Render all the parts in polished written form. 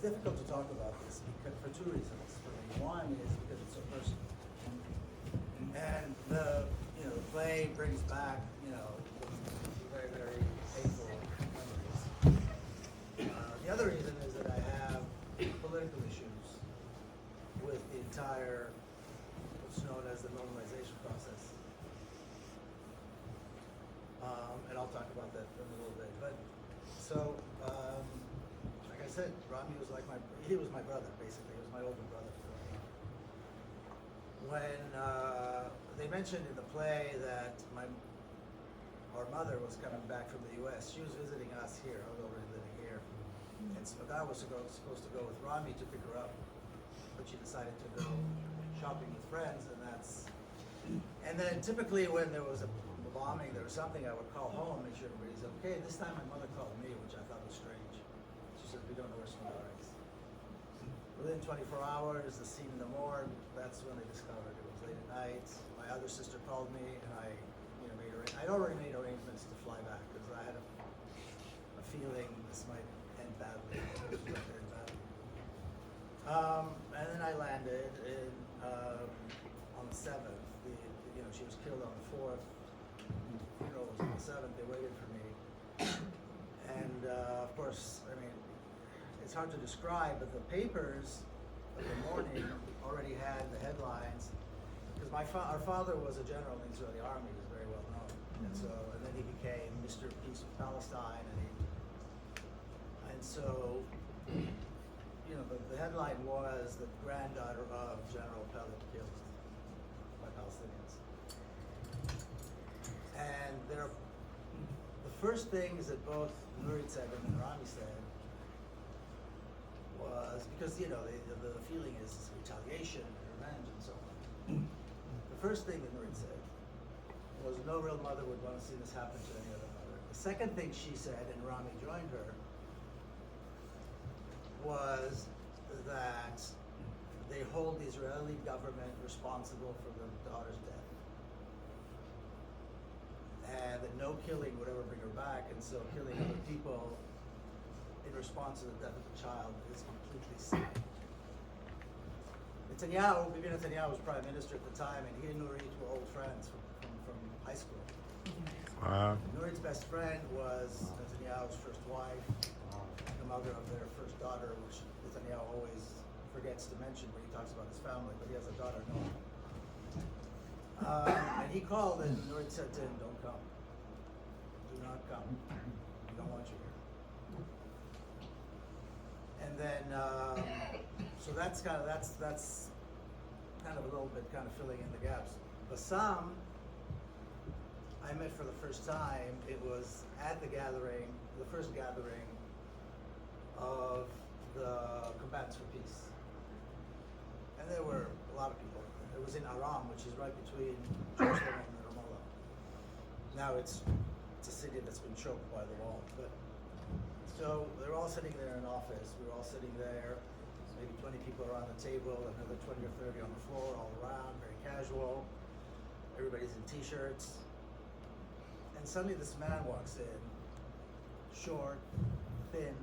difficult to talk about this because, for two reasons. For me, one is because it's so personal, and the play brings back very, very painful memories. The other reason is that I have political issues with the entire what's known as the normalization process. And I'll talk about that in a little bit. But so, like I said, Rami was like he was my brother, basically. He was my older brother. When they mentioned in the play that our mother was coming back from the U.S., she was visiting us here. I was already living here. And so I was supposed to go with Rami to pick her up, but she decided to go shopping with friends, and then typically when there was a bombing, there was something, I would call home, make sure everybody's okay. This time my mother called me, which I thought was strange. She said, "We don't know where Sundar is." Within 24 hours, the scene in the morgue, that's when they discovered it was late at night. My other sister called me, and I'd already made arrangements to fly back because I had a feeling this might end badly. Very badly. And then I landed on the 7th. She was killed on the 4th. The funeral was on the 7th. They waited for me. And of course, it's hard to describe, but the papers of the morning already had the headlines because our father was a general in the Israeli army. He was very well known, and then he became Mr. Peace of Palestine, and so the headline was the granddaughter of General Pellet killed by Palestinians. And the first things that both Nurit said and Rami said was, because the feeling is retaliation and revenge and so on. The first thing that Nurit said was no real mother would want to see this happen to any other mother. The second thing she said, and Rami joined her, was that they hold the Israeli government responsible for the daughter's death. And that no killing would ever bring her back, and so killing other people in response to the death of the child is completely sick. Bibi Netanyahu was prime minister at the time, and he and Nurit were old friends from high school. Nurit's best friend was Netanyahu's first wife, the mother of their first daughter, which Netanyahu always forgets to mention when he talks about his family, but he has a daughter, Noah. And he called, and Nurit said to him, "Don't come. Do not come. We don't want you here." And then, so that's kind of a little bit kind of filling in the gaps. Bassam, I met for the first time. It was at the first gathering of the Combatants for Peace. And there were a lot of people. It was in Aram, which is right between Jerusalem and Ramallah. Now it's a city that's been choked by the wall. So they're all sitting there in an office. We were all sitting there, maybe 20 people around the table, another 20 or 30 on the floor, all around, very casual. Everybody's in t-shirts. And suddenly this man walks in, short, thin,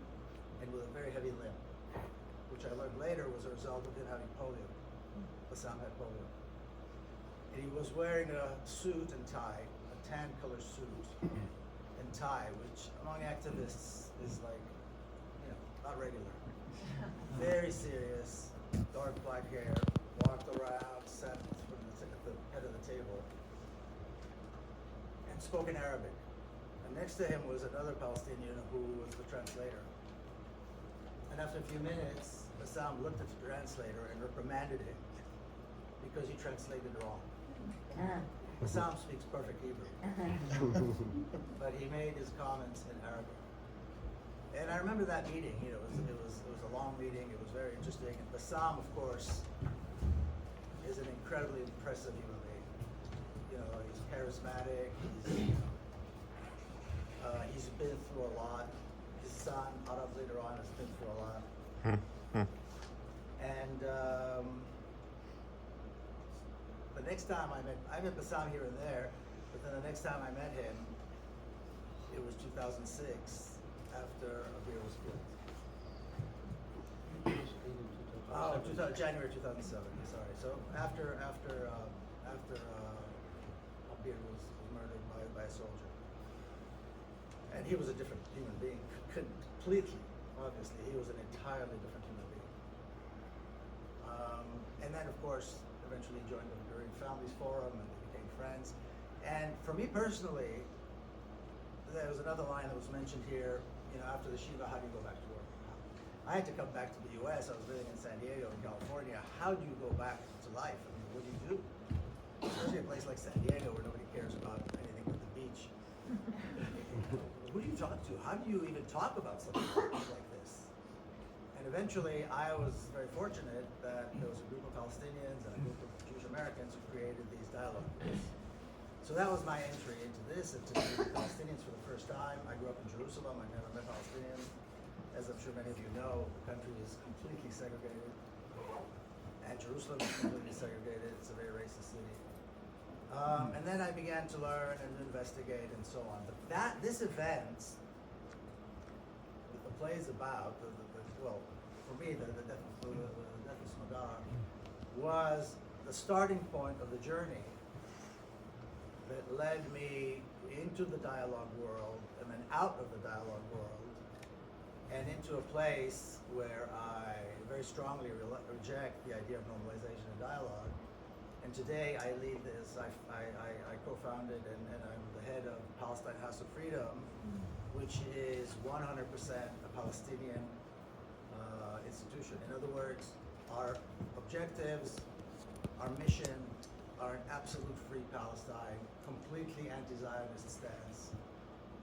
and with a very heavy limp, which I learned later was a result of him having polio. Bassam had polio. And he was wearing a suit and tie, a tan color suit and tie, which among activists is like, not regular. Very serious, dark black hair, walked around, sat at the head of the table, and spoke in Arabic. And next to him was another Palestinian who was the translator. And after a few minutes, Bassam looked at the translator and reprimanded him because he translated wrong. Bassam speaks perfect Hebrew, but he made his comments in Arabic. And I remember that meeting. It was a long meeting. It was very interesting. And Bassam, of course, is an incredibly impressive human being. He's charismatic. He's been through a lot. His son, Arab, later on, has been through a lot. And the next time I met Bassam here and there, but then the next time I met him, it was 2006, after Abir was killed. Oh, January 2007. Sorry. So after Beard was murdered by a soldier, and he was a different human being, completely. Obviously, he was an entirely different human being. And then, of course, eventually joined the Bereaved Families Forum, and they became friends. And for me personally, there was another line that was mentioned here. You know, after the Shiva, how do you go back to work? I had to come back to the U.S. I was living in San Diego, in California. How do you go back to life? I mean, what do you do? Especially a place like San Diego where nobody cares about anything but the beach. Who do you talk to? How do you even talk about something like this? And eventually, I was very fortunate that there was a group of Palestinians and a group of Jewish Americans who created these dialogue groups. So that was my entry into this, and to meet Palestinians for the first time. I grew up in Jerusalem. I never met Palestinians. As I'm sure many of you know, the country is completely segregated, and Jerusalem is completely segregated. It's a very racist city. And then I began to learn and investigate and so on. But this event, that the play is about, well, for me, the death of Smadar was the starting point of the journey that led me into the dialogue world and then out of the dialogue world and into a place where I very strongly reject the idea of normalization and dialogue. And today I lead this, I co-founded and I'm the head of Palestine House of Freedom, which is 100% a Palestinian institution. In other words, our objectives, our mission are an absolute free Palestine, completely anti-Zionist stance,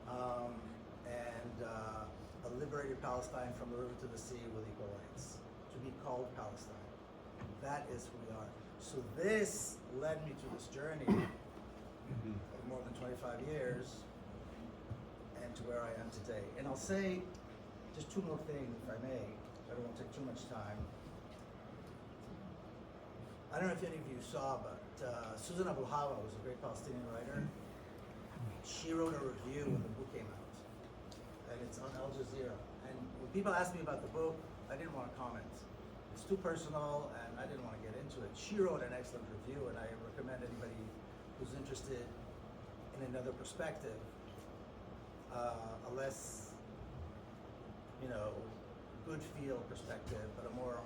and a liberated Palestine from the river to the sea with equal rights, to be called Palestine. That is who we are. So this led me to this journey of more than 25 years and to where I am today. And I'll say just two more things, if I may. I don't want to take too much time. I don't know if any of you saw, but Susan Abu Hawa was a great Palestinian writer. She wrote a review when the book came out, and it's on Al Jazeera. And when people asked me about the book, I didn't want to comment. It's too personal, and I didn't want to get into it. She wrote an excellent review, and I recommend anybody who's interested in another perspective, a less, good feel perspective, but a more,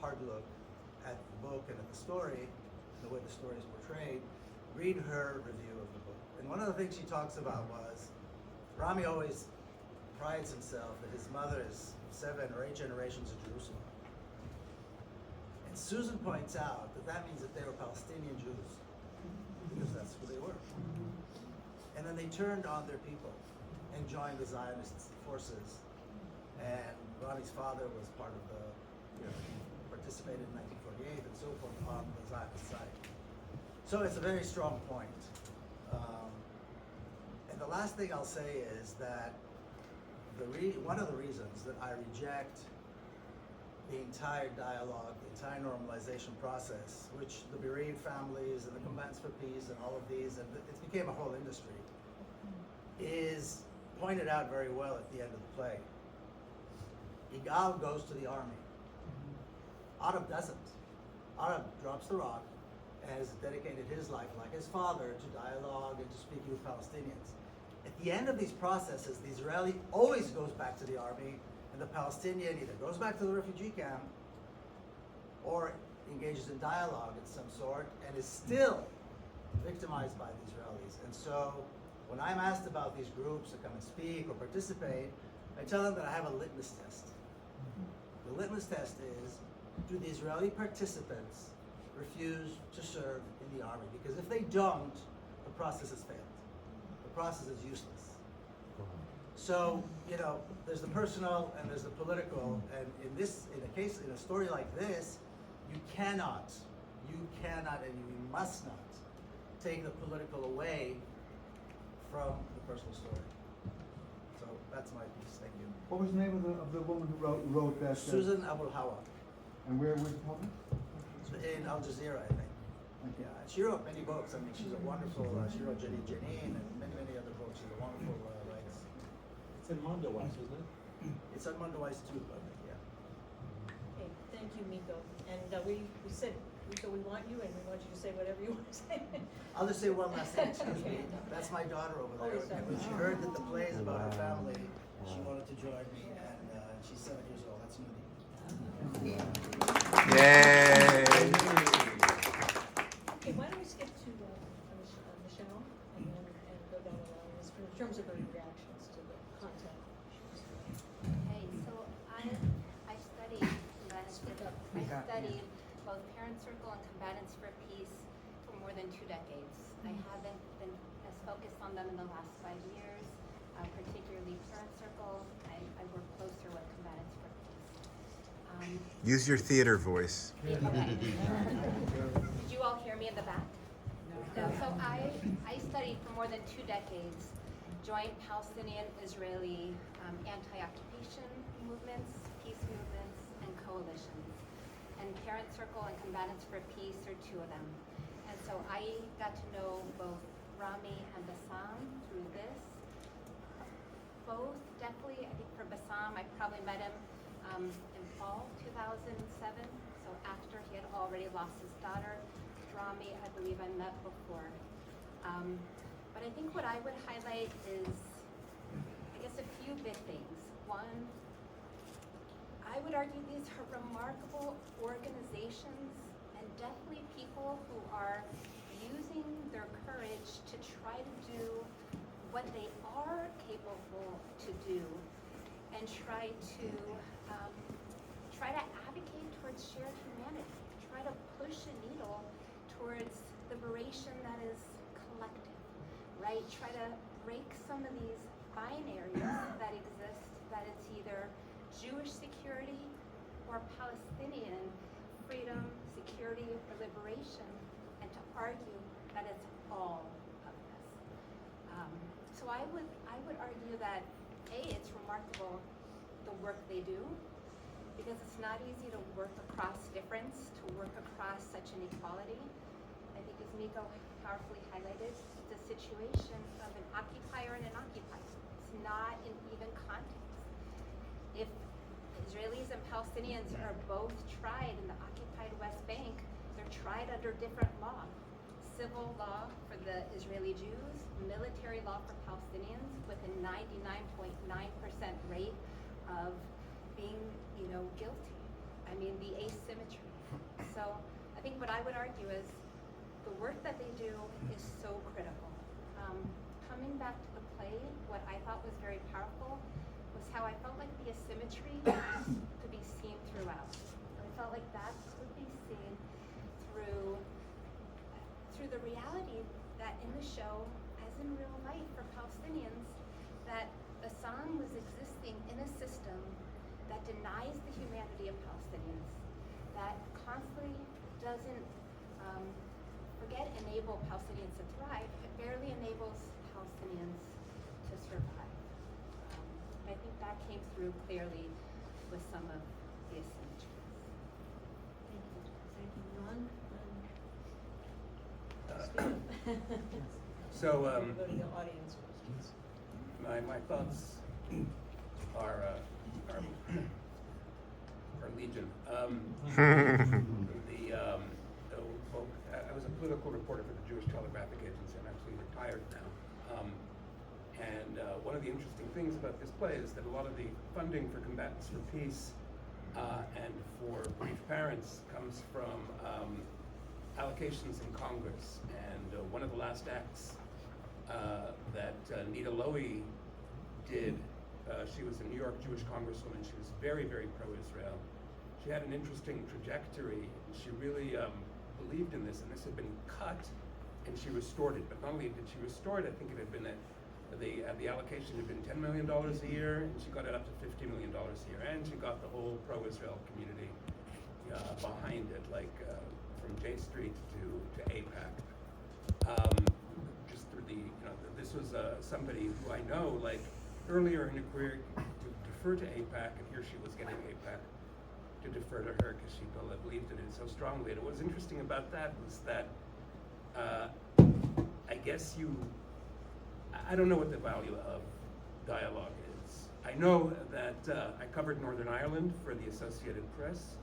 hard look at the book and at the story, and the way the story is portrayed, read her review of the book. And one of the things she talks about was, Rami always prides himself that his mother is 7 or 8 generations of Jerusalem. And Susan points out that means that they were Palestinian Jews, because that's who they were. And then they turned on their people and joined the Zionist forces. And Rami's father was part of the, participated in 1948 and so forth on the Zionist side. So it's a very strong point. And the last thing I'll say is that one of the reasons that I reject the entire dialogue, the entire normalization process, which the bereaved families and the combatants for peace and all of these, and it became a whole industry, is pointed out very well at the end of the play. Igal goes to the army. Arab doesn't. Arab drops the rock and has dedicated his life, like his father, to dialogue and to speaking with Palestinians. At the end of these processes, the Israeli always goes back to the army, and the Palestinian either goes back to the refugee camp or engages in dialogue of some sort and is still victimized by the Israelis. And so when I'm asked about these groups to come and speak or participate, I tell them that I have a litmus test. The litmus test is, do the Israeli participants refuse to serve in the army? Because if they don't, the process has failed. The process is useless. So, there's the personal and there's the political, and in a story like this, you cannot, and you must not take the political away from the personal story. So that's my piece. Thank you. What was the name of the woman who wrote that? Susan Abu Hawa. And where was it published? In Al Jazeera, I think. Yeah, she wrote many books. I mean, she's a wonderful. She wrote Janine and many other books. She's a wonderful writer. It's in Mondoweiss, isn't it? It's on Mondoweiss too, I think. Yeah. Okay, Thank you, Miko. And we said, Miko, we want you, and we want you to say whatever you want to say. I'll just say one last thing, excuse me. That's my daughter over there. Oh, sorry. When she heard that the play is about her family, she wanted to join me, and she's 7 years old. That's Nudie. Yay! Okay, why don't we skip to Michelle and then go down the line in terms of her reactions to the content. Okay, so I studied both Parent Circle and Combatants for Peace for more than 2 decades. I haven't been as focused on them in the last 5 years, particularly Parent Circle. I work closer with Combatants for Peace. Use your theater voice. Okay. Did you all hear me in the back? No. So I studied for more than 2 decades joint Palestinian-Israeli anti-occupation movements, peace movements, and coalitions. And Parent Circle and Combatants for Peace are 2 of them. And so I got to know both RAMI and BASSAM through this. Both, definitely, I think for BASSAM, I probably met him in fall 2007, so after he had already lost his daughter. RAMI, I believe I met before. But I think what I would highlight is, I guess, a few big things. One, I would argue these are remarkable organizations and definitely people who are using their courage to try to do what they are capable to do and try to advocate towards shared humanity, try to push a needle towards liberation that is collective, right? Try to break some of these binaries that exist, that it's either Jewish security or Palestinian freedom, security, or liberation, and to argue that it's all of this. So I would argue that it's remarkable the work they do, because it's not easy to work across difference, to work across such inequality. I think as Miko powerfully highlighted, it's a situation of an occupier and an occupied. It's not an even context. If Israelis and Palestinians are both tried in the occupied West Bank, they're tried under different law. Civil law for the Israeli Jews, military law for Palestinians, with a 99.9% rate of being, guilty. I mean, the asymmetry. So I think what I would argue is the work that they do is so critical. Coming back to the play, what I thought was very powerful was how I felt like the asymmetry could be seen throughout. I felt like that could be seen through the reality that in the show, as in real life for Palestinians, that BASSAM was existing in a system that denies the humanity of Palestinians, that constantly doesn't enable Palestinians to thrive, it barely enables Palestinians to survive. I think that came through clearly with some of the asymmetries. Thank you, Ron. So, Go to the audience questions. my thoughts are legion. I was a political reporter for the Jewish Telegraphic Agency. I'm actually retired now. One of the interesting things about this play is that a lot of the funding for Combatants for Peace and for bereaved parents comes from allocations in Congress. And one of the last acts that Nita Lowey did, she was a New York Jewish congresswoman. She was very, very pro-Israel. She had an interesting trajectory. She really believed in this, and this had been cut, and she restored it. But not only did she restore it, I think it had been the allocation had been $10 million a year, and she got it up to $50 million a year, and she got the whole pro-Israel community behind it, like from J Street to APAC. Just through this was somebody who I know, like earlier in her career, to defer to APAC, and here she was getting APAC to defer to her because she believed in it so strongly. And what was interesting about that was that I guess I don't know what the value of dialogue is. I know that I covered Northern Ireland for the Associated Press.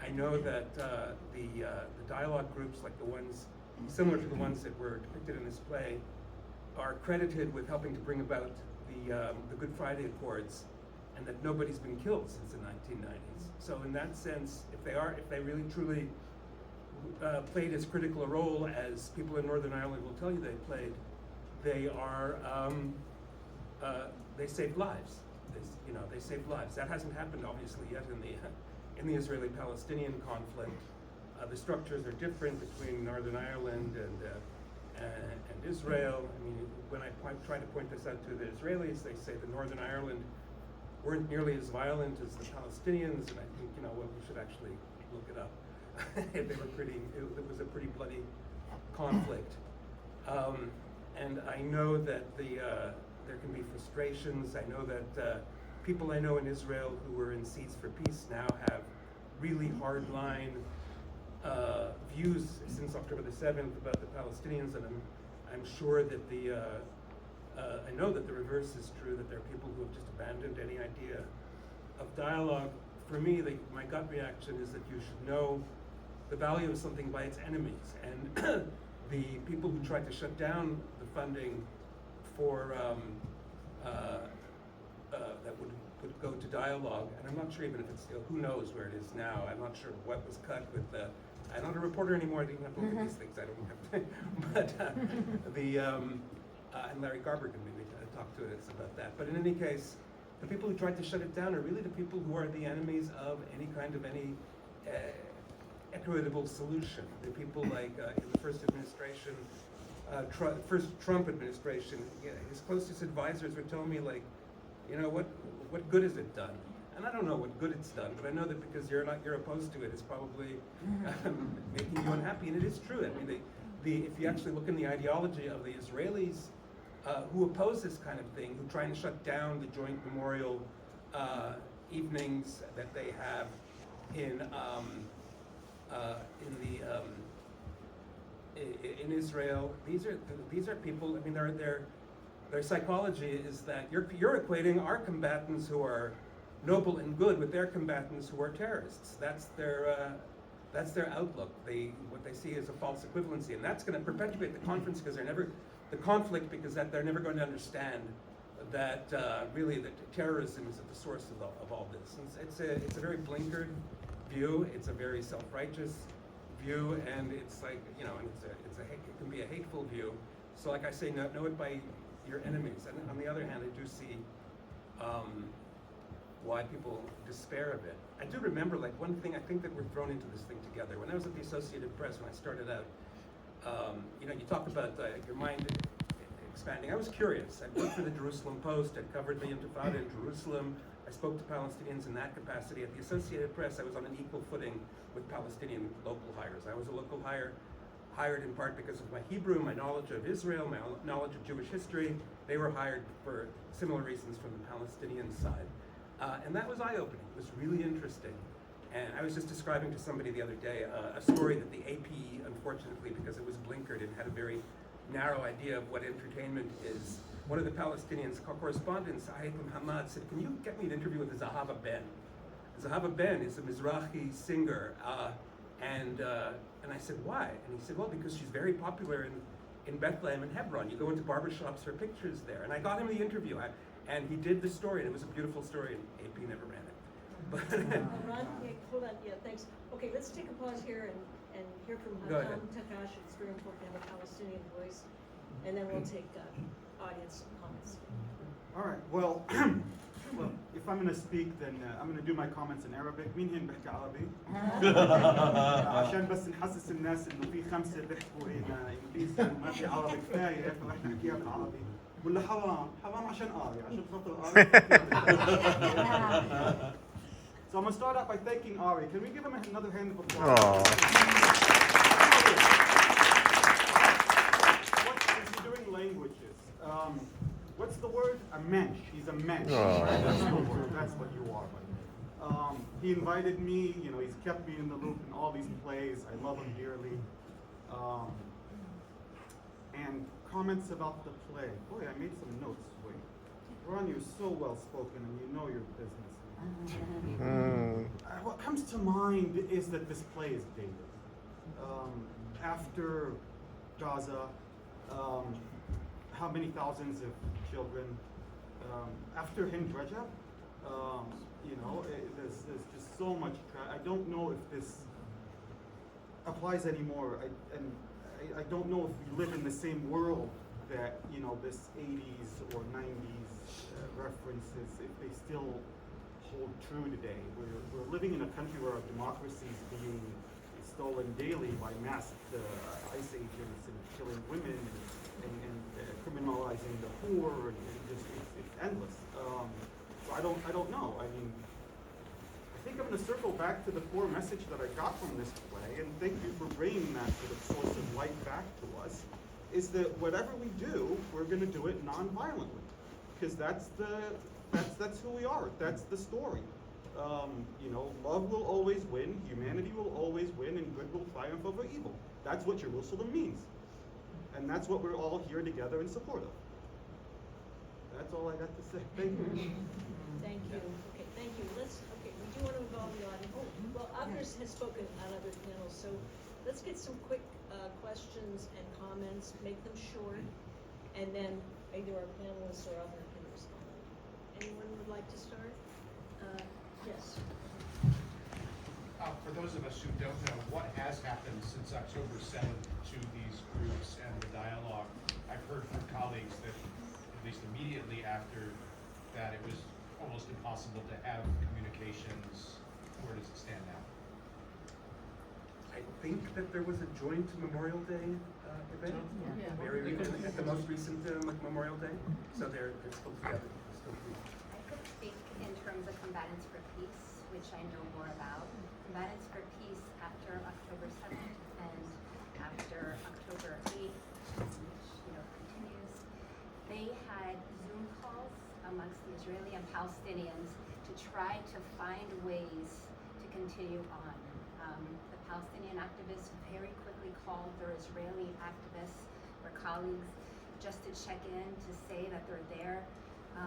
I know that the dialogue groups, like the ones similar to the ones that were depicted in this play, are credited with helping to bring about the Good Friday Accords, and that nobody's been killed since the 1990s. So in that sense, if they really truly played as critical a role as people in Northern Ireland will tell you they played, they saved lives. They saved lives. That hasn't happened obviously yet in the Israeli-Palestinian conflict. The structures are different between Northern Ireland and Israel. I mean, when I try to point this out to the Israelis, they say that Northern Ireland weren't nearly as violent as the Palestinians, and I think, we should actually look it up. It was a pretty bloody conflict. And I know that there can be frustrations. I know that people I know in Israel who were in Seeds for Peace now have really hardline views since October the 7th about the Palestinians, and I'm sure that I know that the reverse is true, that there are people who have just abandoned any idea of dialogue. For me, my gut reaction is that you should know the value of something by its enemies, and the people who tried to shut down the funding for that would go to dialogue, and I'm not sure even if it's still, who knows where it is now. I'm not sure what was cut with I'm not a reporter anymore. I didn't have to look at these things. I don't have to. But and Larry Garber can maybe talk to us about that. But in any case, the people who tried to shut it down are really the people who are the enemies of any kind of equitable solution. The people like in the first administration, first Trump administration, his closest advisors would tell me, like, what good has it done? And I don't know what good it's done, but I know that because you're opposed to it, it's probably making you unhappy. And it is true. I mean, if you actually look in the ideology of the Israelis who oppose this kind of thing, who try and shut down the joint memorial evenings that they have in Israel, these are people. I mean, their psychology is that you're equating our combatants who are noble and good with their combatants who are terrorists. That's their outlook. What they see is a false equivalency, and that's going to perpetuate the conflict because they're never going to understand that really that terrorism is at the source of all this. And it's a very blinkered view. It's a very self-righteous view, and it's like and it can be a hateful view. So, like I say, know it by your enemies. And on the other hand, I do see why people despair of it. I do remember, like, one thing I think that we're thrown into this thing together. When I was at the Associated Press, when I started out, you talk about your mind expanding. I was curious. I worked for the Jerusalem Post. I covered the Intifada in Jerusalem. I spoke to Palestinians in that capacity. At the Associated Press, I was on an equal footing with Palestinian local hires. I was a local hire, hired in part because of my Hebrew, my knowledge of Israel, my knowledge of Jewish history. They were hired for similar reasons from the Palestinian side. And that was eye-opening. It was really interesting. And I was just describing to somebody the other day a story that the AP, unfortunately, because it was blinkered and had a very narrow idea of what entertainment is, one of the Palestinians, correspondents, Haitham Hamad, said, "Can you get me an interview with Zahava Ben?" Zahava Ben is a Mizrahi singer. And I said, "Why?" And he said, "Well, because she's very popular in Bethlehem and Hebron. You go into barbershops, her pictures there." And I got him the interview. And he did the story, and it was a beautiful story, and AP never ran it. But Ron, hold on, thanks. Okay, let's take a pause here and hear from Go ahead. Takash. It's very important to have a Palestinian voice, and then we'll take audience comments. All right, well, if I'm going to speak, then I'm going to do my comments in Arabic. مين هن بحكي عربي؟ عشان بس نحسس الناس إنه في 5 بيحكوا إنجليزي وما في عربي كفاية، فرح نحكيها بالعربي. ولا حرام عشان عشان خاطر So I'm going to start out by thanking Ari. Can we give him another hand of applause? What is he doing languages? What's the word? A mensch. He's a mensch. That's what you are. He invited me, he's kept me in the loop in all these plays. I love him dearly. And comments about the play. Boy, I made some notes. Wait. Ron, you're so well spoken and you know your business. Mm. What comes to mind is that this play is dated. After Gaza, how many thousands of children? After Hind Rajab, there's just so much. I don't know if this applies anymore. I don't know if we live in the same world that this 80s or 90s references, if they still hold true today. We're living in a country where our democracy is being stolen daily by masked ICE agents and killing women and criminalizing the poor, and just it's endless. So I don't know. I mean, I think I'm going to circle back to the core message that I got from this play, and thank you for bringing that sort of source of light back to us. Is that whatever we do, we're going to do it non-violently, because that's who we are. That's the story. Love will always win, humanity will always win, and good will triumph over evil. That's what Jerusalem means. And that's what we're all here together in support of. That's all I got to say. Thank you. Thank you. Okay, thank you. We do want to involve the audience. Oh, well, others have spoken on other panels, so let's get some quick questions and comments, make them short, and then either our panelists or other can respond. Anyone would like to start? Yes. For those of us who don't know, what has happened since October 7th to these groups and the dialogue? I've heard from colleagues that at least immediately after that, it was almost impossible to have communications. Where does it stand now? I think that there was a joint Memorial Day event, Yeah. very at the most recent Memorial Day. So they're still together. Still free. I could speak in terms of Combatants for Peace, which I know more about. Combatants for Peace after October 7th and after October 8th, which continues, they had Zoom calls amongst the Israeli and Palestinians to try to find ways to continue on. The Palestinian activists very quickly called their Israeli activists or colleagues just to check in, to say that they're there.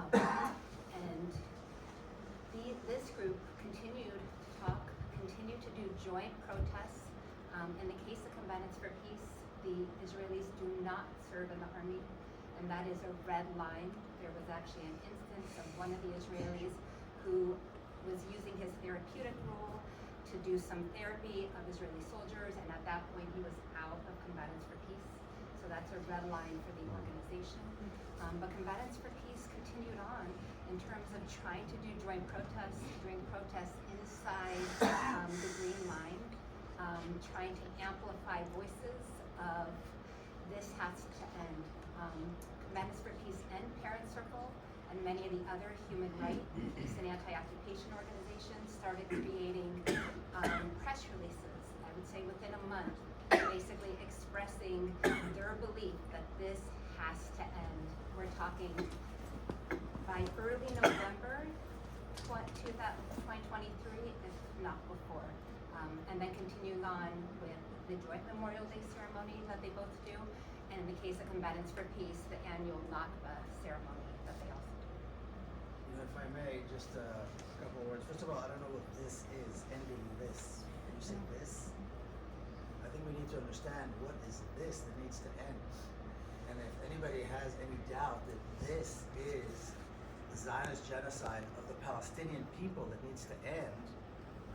And this group continued to talk, continued to do joint protests. In the case of Combatants for Peace, the Israelis do not serve in the army, and that is a red line. There was actually an instance of one of the Israelis who was using his therapeutic role to do some therapy of Israeli soldiers, and at that point he was out of Combatants for Peace. So that's a red line for the organization. But Combatants for Peace continued on in terms of trying to do joint protests, doing protests inside the Green Line, trying to amplify voices of this has to end. Combatants for Peace and Parent Circle and many of the other human rights and anti-occupation organizations started creating press releases, I would say within a month, basically expressing their belief that this has to end. We're talking by early November 2023, if not before. And then continuing on with the joint Memorial Day ceremony that they both do, and in the case of Combatants for Peace, the annual Nakba ceremony that they also do. If I may, just a couple of words. First of all, I don't know what this is, ending this. When you say this, I think we need to understand what is this that needs to end. And if anybody has any doubt that this is the Zionist genocide of the Palestinian people that needs to end,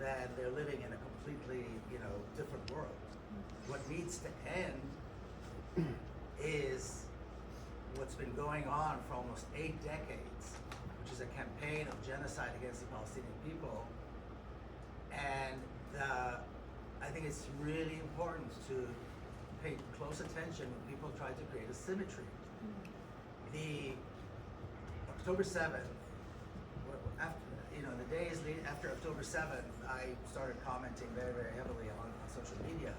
then they're living in a completely, different world. What needs to end is what's been going on for almost 8 decades, which is a campaign of genocide against the Palestinian people. And I think it's really important to pay close attention when people try to create a symmetry. The October 7th, the days after October 7th, I started commenting very, very heavily on social media.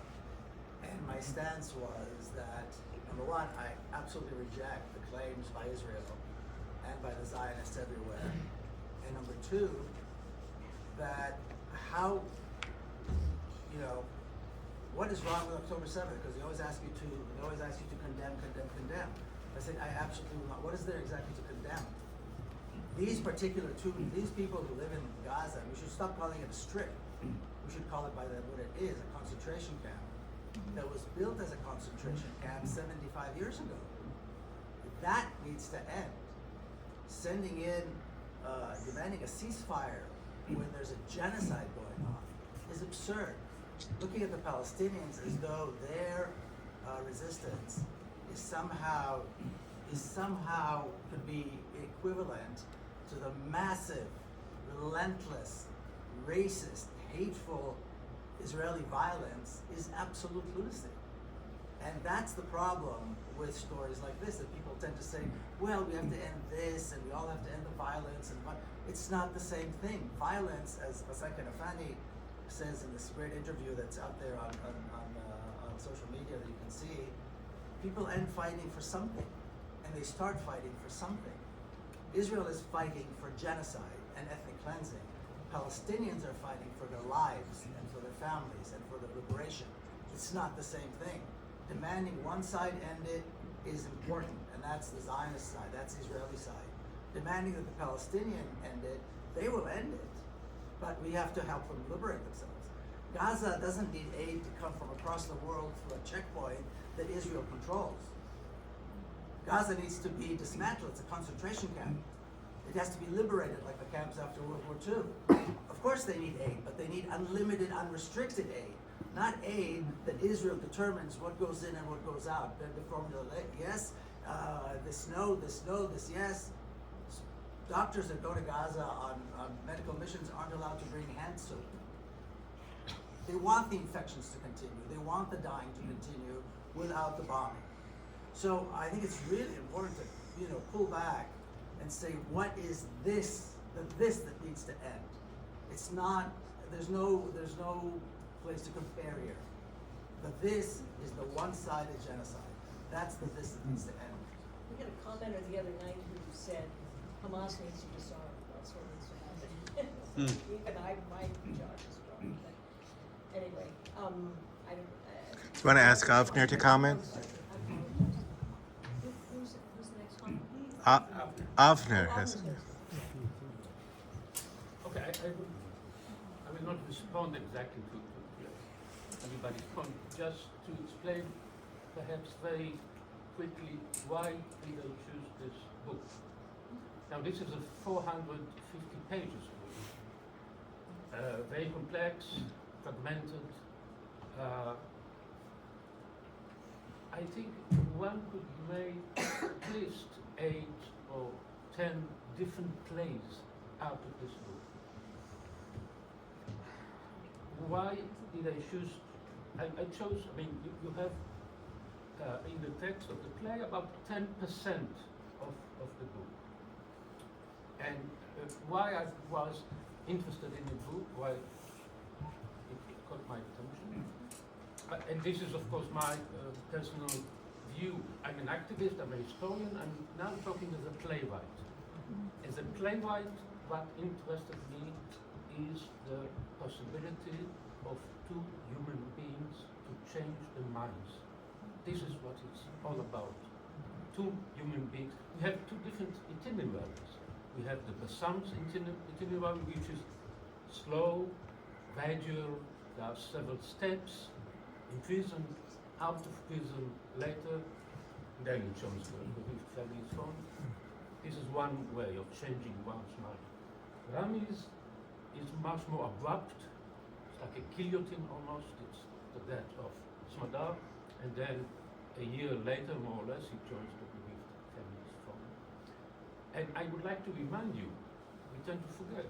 And my stance was that, number one, I absolutely reject the claims by Israel and by the Zionists everywhere. And number two, that what is wrong with October 7th? Because they always ask you to condemn. I said, I absolutely will not. What is there exactly to condemn? these people who live in Gaza, we should stop calling it a strip. We should call it by what it is, a concentration camp that was built as a concentration camp 75 years ago. That needs to end. Sending in, demanding a ceasefire when there's a genocide going on is absurd. Looking at the Palestinians as though their resistance is somehow could be equivalent to the massive, relentless, racist, hateful Israeli violence is absolute lunacy. And that's the problem with stories like this, that people tend to say, well, we have to end this, and we all have to end the violence, and what? It's not the same thing. Violence, as BASSAM says in this great interview that's out there on social media that you can see, people end fighting for something, and they start fighting for something. Israel is fighting for genocide and ethnic cleansing. Palestinians are fighting for their lives and for their families and for their liberation. It's not the same thing. Demanding one side end it is important, and that's the Zionist side, that's the Israeli side. Demanding that the Palestinian end it, they will end it, but we have to help them liberate themselves. Gaza doesn't need aid to come from across the world through a checkpoint that Israel controls. Gaza needs to be dismantled. It's a concentration camp. It has to be liberated like the camps after World War II. Of course they need aid, but they need unlimited, unrestricted aid. Not aid that Israel determines what goes in and what goes out. The formula, yes, this no, this yes. Doctors that go to Gaza on medical missions aren't allowed to bring hand soap. They want the infections to continue. They want the dying to continue without the bombing. So I think it's really important to, pull back and say, what is this that needs to end? It's not. There's no place to compare here. The this is the one-sided genocide. That's the this that needs to end. We had a commenter the other night who said Hamas needs to disarm. That's what needs to happen. Even my job is wrong. But anyway, I don't. Do you want to ask Avner to comment? Who's the next one? Avner has. Okay, I will not respond exactly to everybody's point, just to explain perhaps very quickly why did I choose this book. Now this is a 450 pages book, very complex, fragmented. I think one could make at least 8 or 10 different plays out of this book. Why did I choose? I chose, you have in the text of the play about 10% of the book. And why I was interested in the book, why it caught my attention. And this is, of course, my personal view. I'm an activist, I'm a historian, I'm now talking as a playwright. As a playwright, what interested me is the possibility of two human beings to change their minds. This is what it's all about. Two human beings. We have two different itineraries. We have the BASSAM's itinerary, which is slow, gradual, there are several steps, in prison, out of prison, later, then it shows the bereaved family is gone. This is one way of changing one's mind. RAMI's is much more abrupt. It's like a guillotine almost. It's the death of Smadar, and then a year later, more or less, he joins the bereaved family's phone. And I would like to remind you, we tend to forget,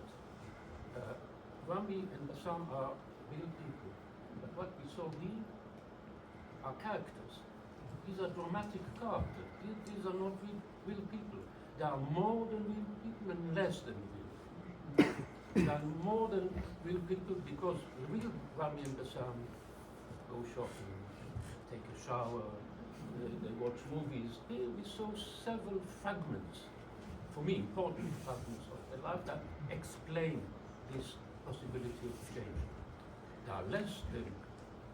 Rami and BASSAM are real people, but what we saw here are characters. These are dramatic characters. These are not real people. They are more than real people and less than real people. They are more than real people because real Rami and BASSAM go shopping, take a shower, they watch movies. Here we saw several fragments, for me, important fragments of their life that explain this possibility of change. They are less than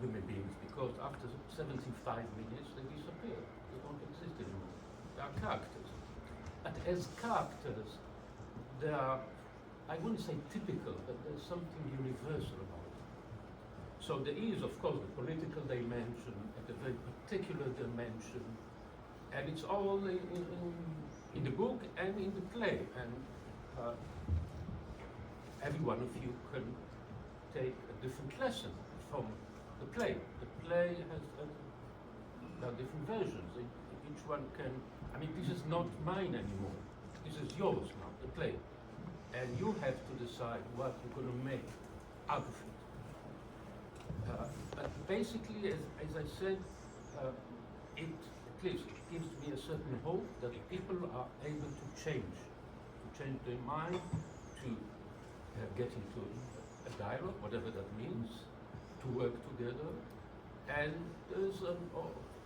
human beings because after 75 minutes they disappear. They don't exist anymore. They are characters. But as characters, there are, I wouldn't say typical, but there's something universal about it. So there is, of course, the political dimension, and a very particular dimension, and it's all in the book and in the play. And every one of you can take a different lesson from the play. The play has there are different versions. Each one can, I mean, this is not mine anymore. This is yours now, the play. And you have to decide what you're going to make out of it. But basically, as I said, it at least gives me a certain hope that people are able to change their mind, to get into a dialogue, whatever that means, to work together. And there's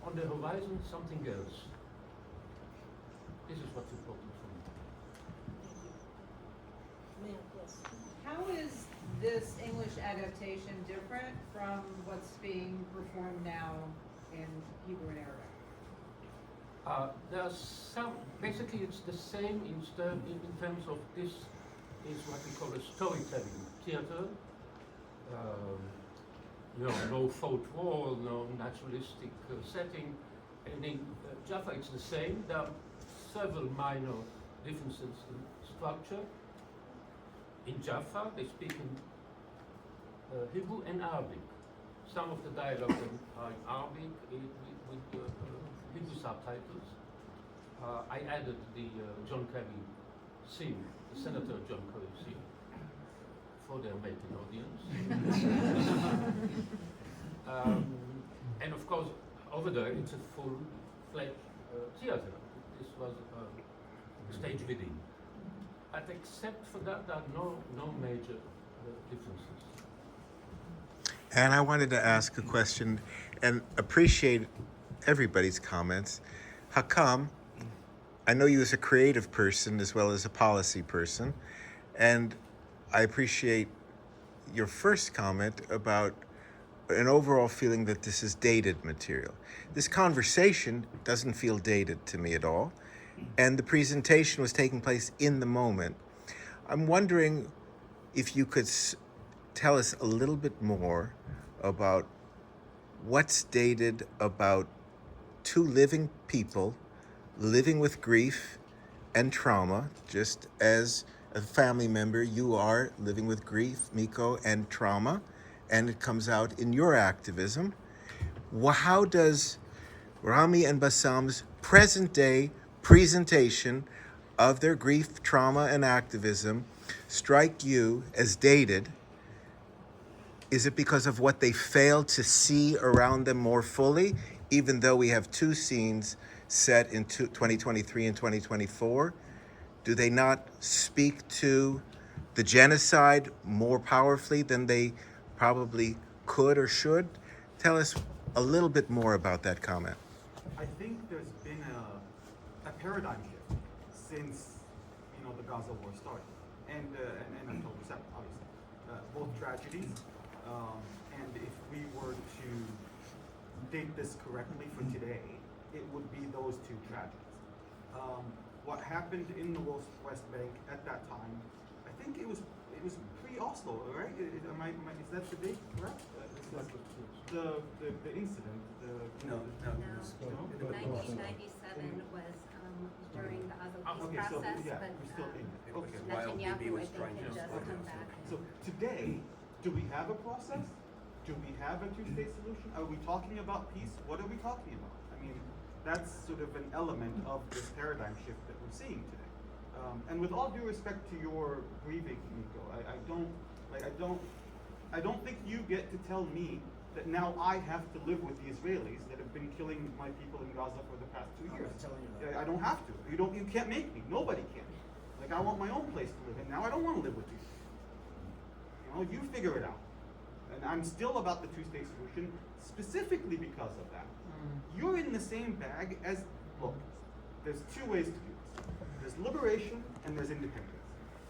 on the horizon something else. This is what's important for me. Ma'am, yes. How is this English adaptation different from what's being performed now in Hebrew and Arabic? There's some, basically it's the same in terms of this is what we call a storytelling theater. No fourth wall, no naturalistic setting. And in Jaffa it's the same. There are several minor differences in structure. In Jaffa they speak in Hebrew and Arabic. Some of the dialogues are in Arabic with Hebrew subtitles. I added the John Kerry scene, the Senator John Kerry scene, for their making audience. And of course, over there, it's a full-fledged theater. This was stage reading. But except for that, there are no major differences. And I wanted to ask a question and appreciate everybody's comments. Hakam, I know you as a creative person as well as a policy person, and I appreciate your first comment about an overall feeling that this is dated material. This conversation doesn't feel dated to me at all, and the presentation was taking place in the moment. I'm wondering if you could tell us a little bit more about what's dated about two living people living with grief and trauma, just as a family member you are living with grief, Miko, and trauma, and it comes out in your activism. How does Rami and Bassam's present day presentation of their grief, trauma, and activism strike you as dated? Is it because of what they failed to see around them more fully, even though we have two scenes set in 2023 and 2024? Do they not speak to the genocide more powerfully than they probably could or should? Tell us a little bit more about that comment. I think there's been a paradigm shift since the Gaza war started, and October 7th, obviously, both tragedies. And if we were to date this correctly for today, it would be those two tragedies. What happened in the West Bank at that time, I think it was pre-Oslo, right? Is that the date, correct? The incident. No. 1997 was during the Oslo peace Okay, so process, yeah, but we're still in it. It was Okay. while Netanyahu, Bibi was I trying think, to had just come back. So today, do we have a process? Do we have a two-state solution? Are we talking about peace? What are we talking about? I mean, that's sort of an element of this paradigm shift that we're seeing today. And with all due respect to your grieving, Nico, I don't think you get to tell me that now I have to live with the Israelis that have been killing my people in Gaza for the past 2 years. I'm not telling you that. I don't have to. You can't make me. Nobody can. Like, I want my own place to live in. Now I don't want to live with you. You figure it out. And I'm still about the two-state solution, specifically because of that. You're in the same bag as, look, there's two ways to do this. There's liberation and there's independence.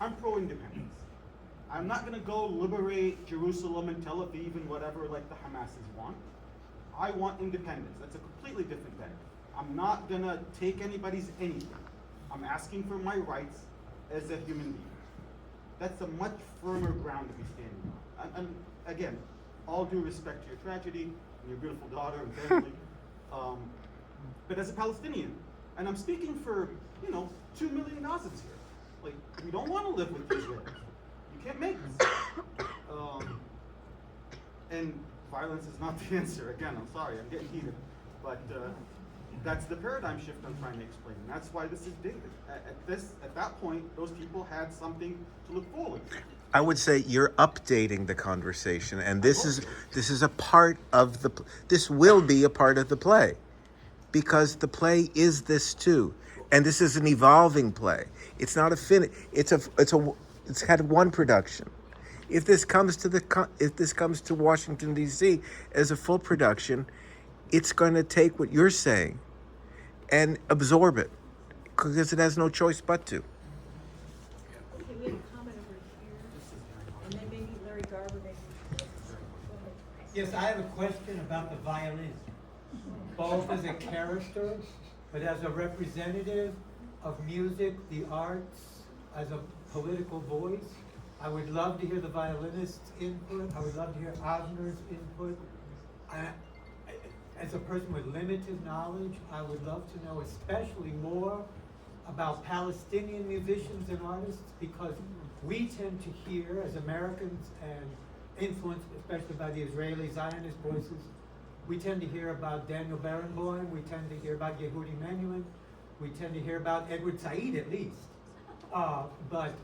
I'm pro-independence. I'm not going to go liberate Jerusalem and Tel Aviv and whatever like the Hamasis want. I want independence. That's a completely different bag. I'm not going to take anybody's anything. I'm asking for my rights as a human being. that's a much firmer ground to be standing on. And again, all due respect to your tragedy and your beautiful daughter and family, but as a Palestinian, and I'm speaking for, 2 million Gazans here. Like, we don't want to live with Israelis. You can't make us. And violence is not the answer. Again, I'm sorry, I'm getting heated. But that's the paradigm shift I'm trying to explain. And that's why this is big. At that point, those people had something to look forward to. I would say you're updating the conversation, and this is a part of this will be a part of the play, because the play is this too, and this is an evolving play. It's not a it's had one production. If this comes to Washington D.C. as a full production, it's going to take what you're saying and absorb it, because it has no choice but to. Okay, we have a comment over here, and then maybe Larry Garber, maybe. Go ahead. Yes, I have a question about the violin. Both as a character, but as a representative of music, the arts, as a political voice. I would love to hear the violinist's input. I would love to hear Avner's input. As a person with limited knowledge, I would love to know especially more about Palestinian musicians and artists, because we tend to hear, as Americans and influenced especially by the Israeli Zionist voices, we tend to hear about Daniel Barenboim, we tend to hear about Yehudi Menuhin, we tend to hear about Edward Said at least. But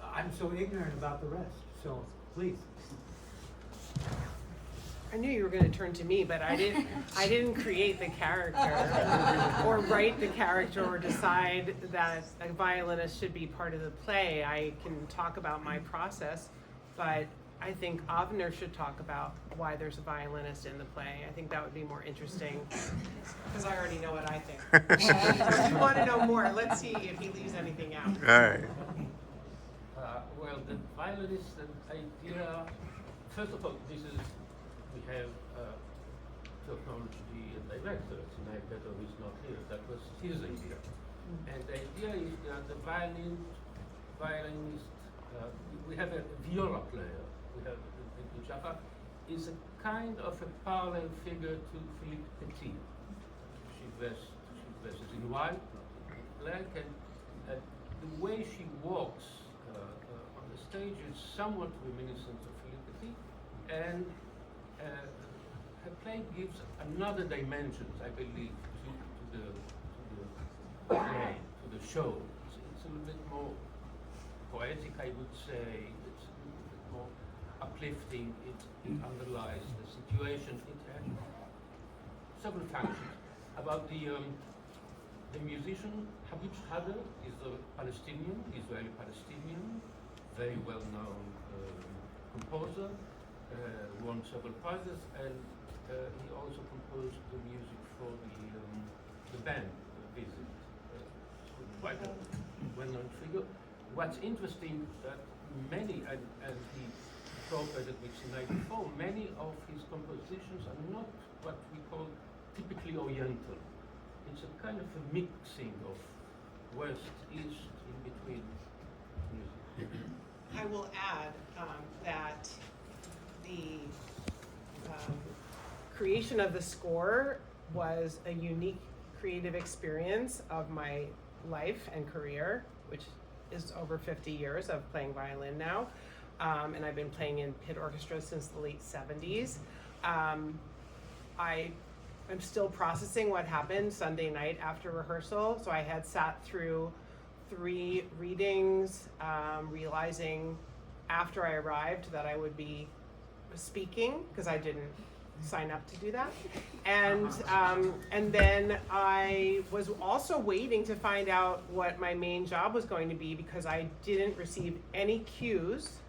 I'm so ignorant about the rest, so please. I knew you were going to turn to me, but I didn't create the character or write the character or decide that a violinist should be part of the play. I can talk about my process, but I think Avner should talk about why there's a violinist in the play. I think that would be more interesting, because I already know what I think. If you want to know more, let's see if he leaves anything out. All right. Well, the violinist idea, first of all, we have technology and director, tonight that is not here. That was his idea. And the idea is that the violinist, we have a viola player. We have Jaffa is a kind of a parallel figure to Philippe Petit. She dresses in white, not in black, and the way she walks on the stage is somewhat reminiscent of Philippe Petit, and her play gives another dimension, I believe, to the play, to the show. It's a little bit more poetic, I would say. It's a little bit more uplifting. It underlies the situation. It has several functions. About the musician, Habib Shahada is a Palestinian, Israeli-Palestinian, very well-known composer. Won several prizes, and he also composed the music for the band Visit. Quite a well-known figure. What's interesting that many, and he cooperated with C94, many of his compositions are not what we call typically Oriental. It's a kind of a mixing of West, East, in between music. I will add that the creation of the score was a unique creative experience of my life and career, which is over 50 years of playing violin now. And I've been playing in pit orchestras since the late 70s. I'm still processing what happened Sunday night after rehearsal. So I had sat through 3 readings, realizing after I arrived that I would be speaking, because I didn't sign up to do that. And then I was also waiting to find out what my main job was going to be, because I didn't receive any cues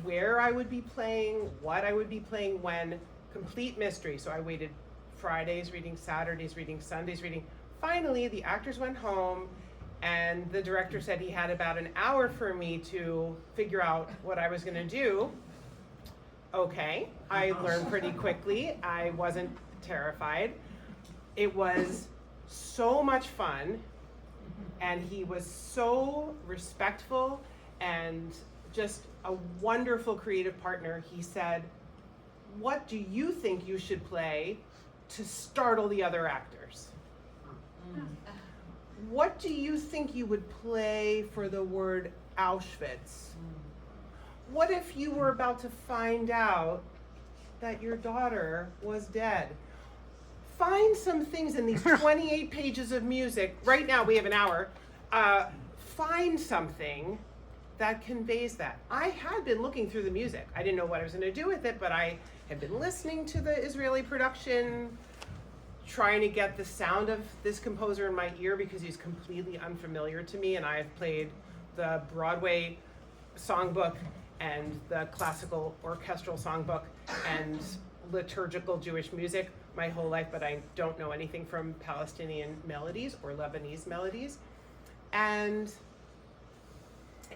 where I would be playing, what I would be playing when. Complete mystery. So I waited Fridays reading, Saturdays reading, Sundays reading. Finally, the actors went home, and the director said he had about an hour for me to figure out what I was going to do. Okay, I learned pretty quickly. I wasn't terrified. It was so much fun, and he was so respectful and just a wonderful creative partner. He said, what do you think you should play to startle the other actors? What do you think you would play for the word Auschwitz? What if you were about to find out that your daughter was dead? Find some things in these 28 pages of music. Right now, we have an hour. Find something that conveys that. I had been looking through the music. I didn't know what I was going to do with it, but I had been listening to the Israeli production, trying to get the sound of this composer in my ear because he's completely unfamiliar to me, and I've played the Broadway songbook and the classical orchestral songbook and liturgical Jewish music my whole life, but I don't know anything from Palestinian melodies or Lebanese melodies. And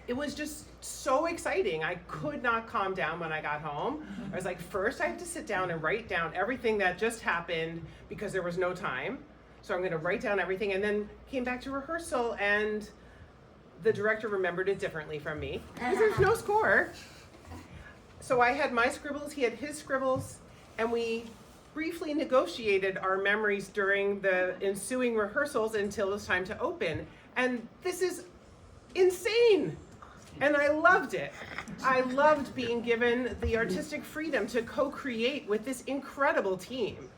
it was just so exciting. I could not calm down when I got home. I was like, first I have to sit down and write down everything that just happened because there was no time. So I'm going to write down everything, and then came back to rehearsal, and the director remembered it differently from me because there's no score. So I had my scribbles, he had his scribbles, and we briefly negotiated our memories during the ensuing rehearsals until it was time to open. And this is insane. And I loved it. I loved being given the artistic freedom to co-create with this incredible team.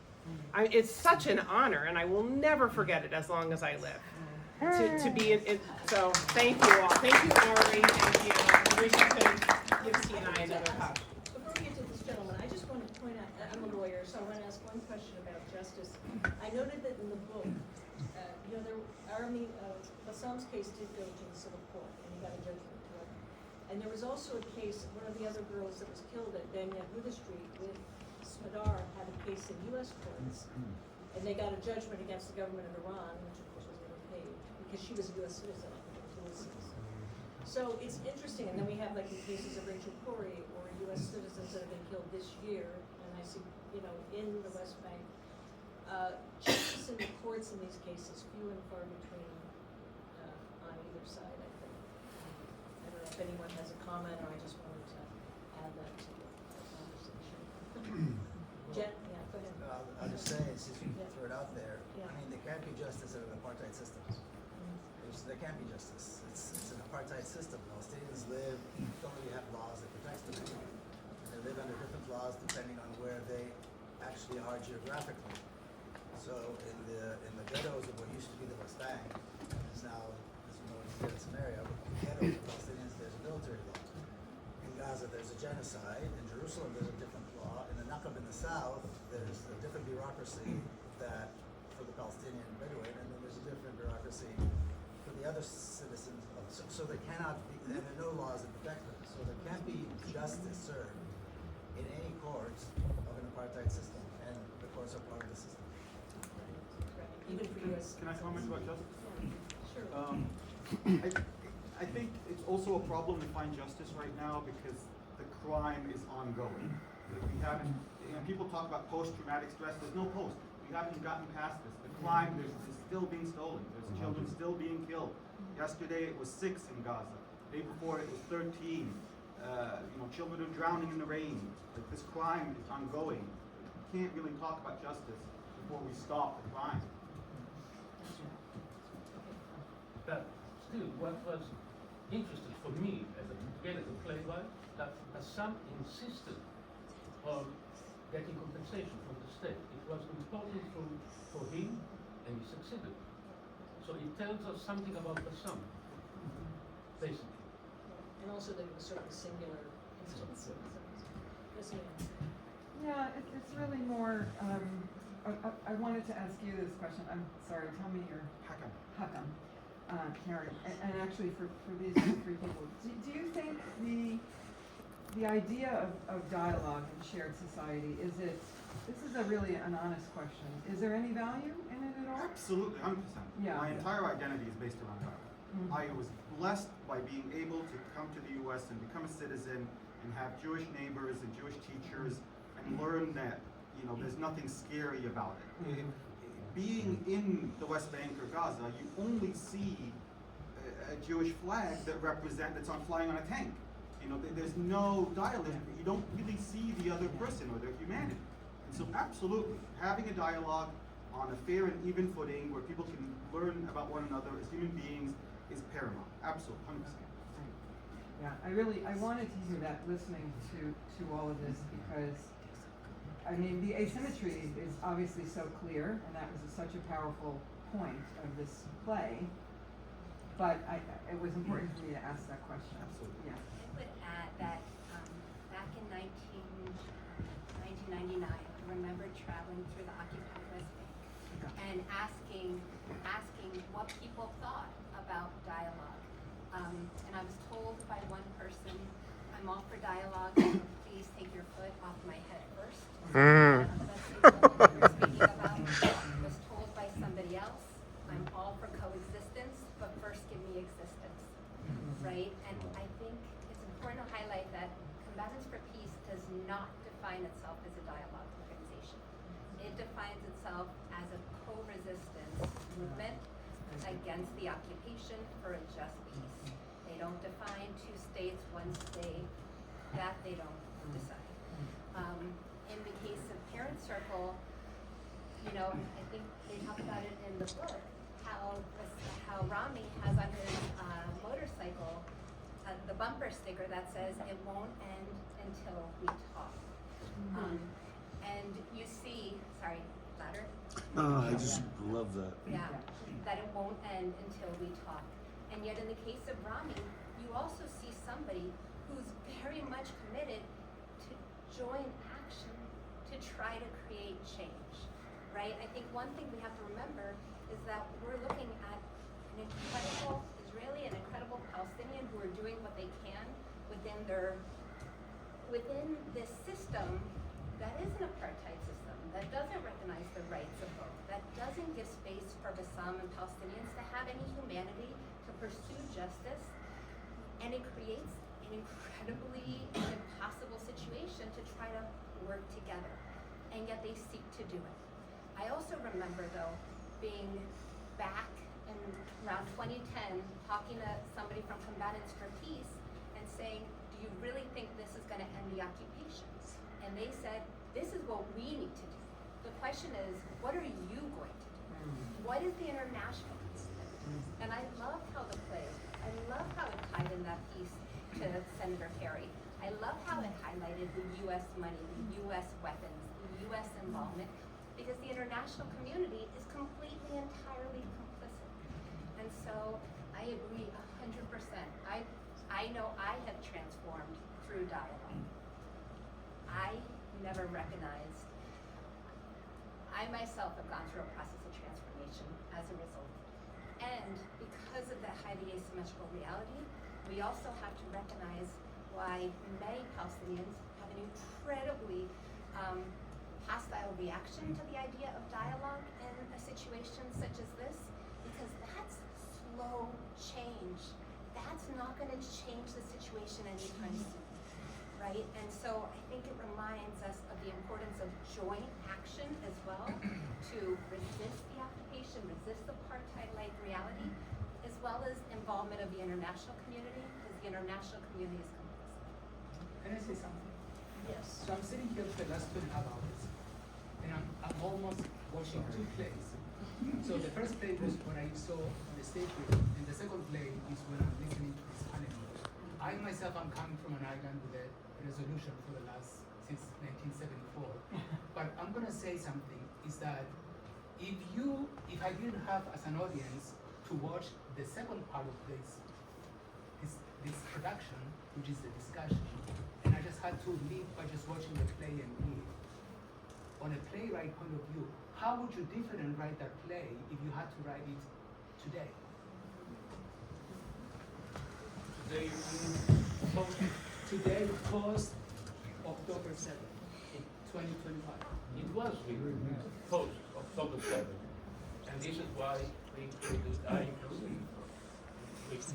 It's such an honor, and I will never forget it as long as I live. To be in, so thank you all. Thank you, Ari. Thank you. I wish I could give T and I another hug. Before we get to this gentleman, I just want to point out, I'm a lawyer, so I want to ask one question about justice. I noted that in the book, Bassam's case did go to the civil court, and he got a judgment, correct? And there was also a case, one of the other girls that was killed at Ben Yehuda Street with Smadar had a case in U.S. courts, and they got a judgment against the government of Iran, which of course was never paid, because she was a U.S. citizen, I think, a U.S. citizen. So it's interesting, and then we have like the cases of Rachel Corrie, or U.S. citizens that have been killed this year, and I see, in the West Bank. Justice in the courts in these cases, few and far between on either side, I think. I don't know if anyone has a comment, or I just wanted to add that to the conversation. Jen, yeah, go ahead. I'll just say, since you Yeah. threw it out there, Yeah. I mean, there can't be justice in an apartheid system. There can't be justice. It's an apartheid system. Palestinians don't really have laws that protect them anymore. They live under different laws depending on where they actually are geographically. So in the ghettos of what used to be the West Bank, is now, as you know, it's an area, but the ghettos of Palestinians, there's a military law. In Gaza, there's a genocide. In Jerusalem, there's a different law. In the Nakab in the south, there's a different bureaucracy that for the Palestinian Bedouin, and then there's a different bureaucracy for the other citizens. So there cannot be, and there are no laws that protect them. So there can't be justice served in any courts of an apartheid system, and the courts are part of the system. Even for U.S. Can I comment about justice? Sure. I think it's also a problem to find justice right now because the crime is ongoing. We haven't, people talk about post-traumatic stress. There's no post. We haven't gotten past this. The crime is still being stolen. There's children still being killed. Yesterday it was 6 in Gaza. The day before it was 13. Children are drowning in the rain. Like, this crime is ongoing. We can't really talk about justice before we stop the crime. But still, what was interesting for me as a playwright, that Bassam insisted on getting compensation from the state. It was important for him, and he succeeded. So it tells us something about Bassam, basically. And also that it was sort of a singular instance. Yes, ma'am. Yeah, it's really more, I wanted to ask you this question. I'm sorry, tell me your Hakam, Karen. And actually for these 3 people, do you think the idea of dialogue in shared society, this is really an honest question. Is there any value in it at all? Absolutely, 100%. Yeah. My entire identity is based around dialogue. I was blessed by being able to come to the U.S. and become a citizen and have Jewish neighbors and Jewish teachers and learn that, there's nothing scary about it. Being in the West Bank or Gaza, you only see a Jewish flag that's flying on a tank. You know, there's no dialogue. You don't really see the other person or their humanity. And so absolutely, having a dialogue on a fair and even footing where people can learn about one another as human beings is paramount. Absolutely, 100%. Yeah, I wanted to hear that listening to all of this because, I mean, the asymmetry is obviously so clear, and that was such a powerful point of this play. But it was important for me to ask that question. Absolutely. Yeah. I would add that back in 1999, I remember traveling through the occupied West Bank and asking what people thought about dialogue. And I was told by one person, I'm all for dialogue, so please take your foot off my head first. That's what we're speaking about. I was told by somebody else, I'm all for coexistence, but first give me existence, right? And I think it's important to highlight that Combatants for Peace does not define itself as a dialogue organization. It defines itself as a co-resistance movement against the occupation for a just peace. They don't define two states, one state. That they don't decide. In the case of Parent Circle, you know, I think they talk about it in the book, how RAMI has on his motorcycle the bumper sticker that says, "It won't end until we talk." And you see, sorry, louder? Oh, I just love that. Yeah, that it won't end until we talk. And yet in the case of RAMI, you also see somebody who's very much committed to join action to try to create change, right? I think one thing we have to remember is that we're looking at an incredible Israeli and incredible Palestinian who are doing what they can within this system that is an apartheid system, that doesn't recognize the rights of both, that doesn't give space for BASSAM and Palestinians to have any humanity, to pursue justice, and it creates an incredibly impossible situation to try to work together, and yet they seek to do it. I also remember, though, being back in around 2010, talking to somebody from Combatants for Peace and saying, do you really think this is going to end the occupation? And they said, this is what we need to do. The question is, what are you going to do? What is the international community? And I love how the play, I love how it tied in that piece to Senator Kerry. I love how it highlighted the U.S. money, the U.S. weapons, the U.S. involvement, because the international community is completely, entirely complicit. And so I agree 100%. I know I have transformed through dialogue. I never recognized, I myself have gone through a process of transformation as a result. And because of that highly asymmetrical reality, we also have to recognize why many Palestinians have an incredibly hostile reaction to the idea of dialogue in a situation such as this, because that's slow change. That's not going to change the situation anytime soon, right? And so I think it reminds us of the importance of joint action as well to resist the occupation, resist the apartheid-like reality, as well as involvement of the international community, because the international community is complicit. Can I say something? Yes. So I'm sitting here for the last 2.5 hours, and I'm almost watching 2 plays. So the first play was what I saw on the stage with, and the second play is when I'm listening to this panel. I myself am coming from an island with a resolution for the last, since 1974. But I'm gonna say something, is that if I didn't have as an audience to watch the second part of this production, which is the discussion, and I just had to leave by just watching the play and leave. On a playwright point of view, how would you different write that play if you had to write it today? Today, post October 7th, 2025. It was post October 7th, and this is why we included, I included with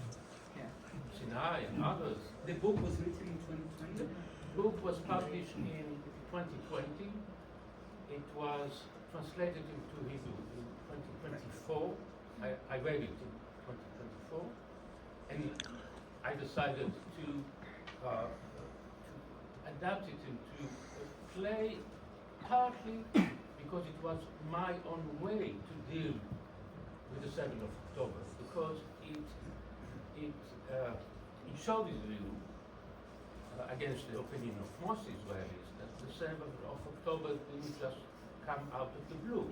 Sinai and others. The book was written in 2020? The book was published in 2020. It was translated into Hebrew in 2024. I read it in 2024. and I decided to adapt it to play partly because it was my own way to deal with the 7th of October, because it showed you, against the opinion of most Israelis, that the 7th of October didn't just come out of the blue.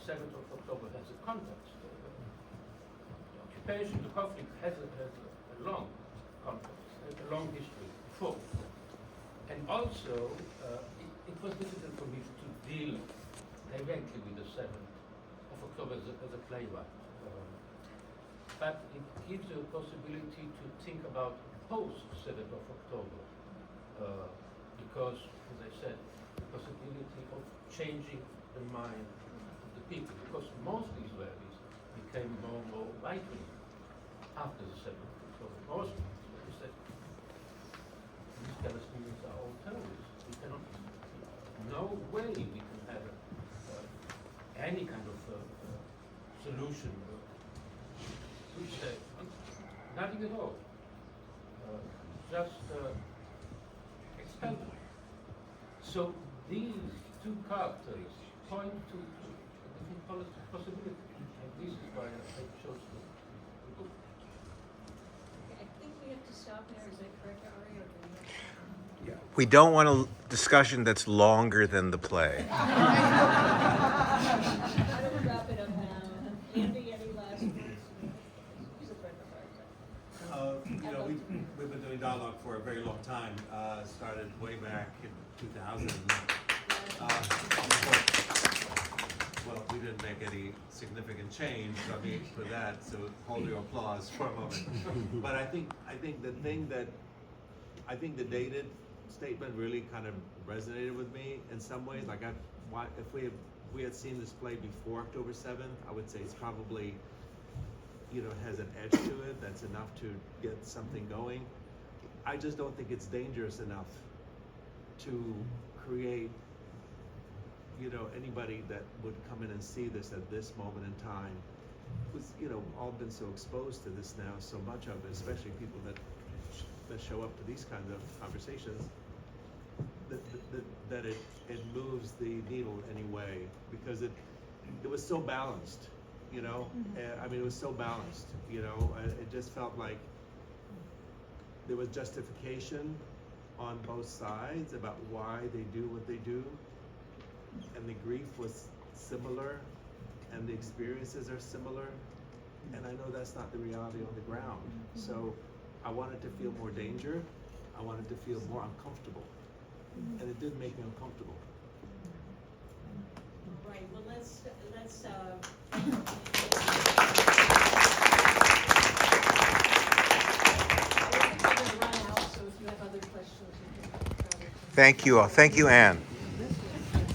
7th of October has a context. The occupation, the conflict has a long context, a long history before. And also, it was difficult for me to deal directly with the 7th of October as a playwright. But it gives you a possibility to think about post-7th of October, because, as I said, the possibility of changing the mind of the people, because most Israelis became more and more right-wing after the 7th of October. Most Israelis said, these Palestinians are all terrorists. We cannot, no way we can have any kind of solution. Which nothing at all. Just expel them. So these two characters point to a different possibility, and this is why I chose the book. Okay, I think we have to stop there. Is that correct, Ari? Or do we have to... We don't want a discussion that's longer than the play. How do we wrap it up now? Andy, any last words? Who's a friend of ours? You know, we've been doing dialogue for a very long time. Started way back in 2000. Well, we didn't make any significant change. I mean, for that, so hold your applause for a moment. But I think the thing that the dated statement really kind of resonated with me in some ways. Like, if we had seen this play before October 7th, I would say it's probably, you know, has an edge to it that's enough to get something going. I just don't think it's dangerous enough to create, you know, anybody that would come in and see this at this moment in time. Was, you know, all been so exposed to this now, so much of it, especially people that show up to these kinds of conversations, that it moves the needle anyway, because it was so balanced, you know. I mean, it was so balanced, you know. It just felt like there was justification on both sides about why they do what they do, and the grief was similar, and the experiences are similar, and I know that's not the reality on the ground. So I wanted to feel more danger. I wanted to feel more uncomfortable, and it did make me uncomfortable. Right. Well, let's. Run out. So if you have other questions, you can. Thank you all. Thank you, Anne.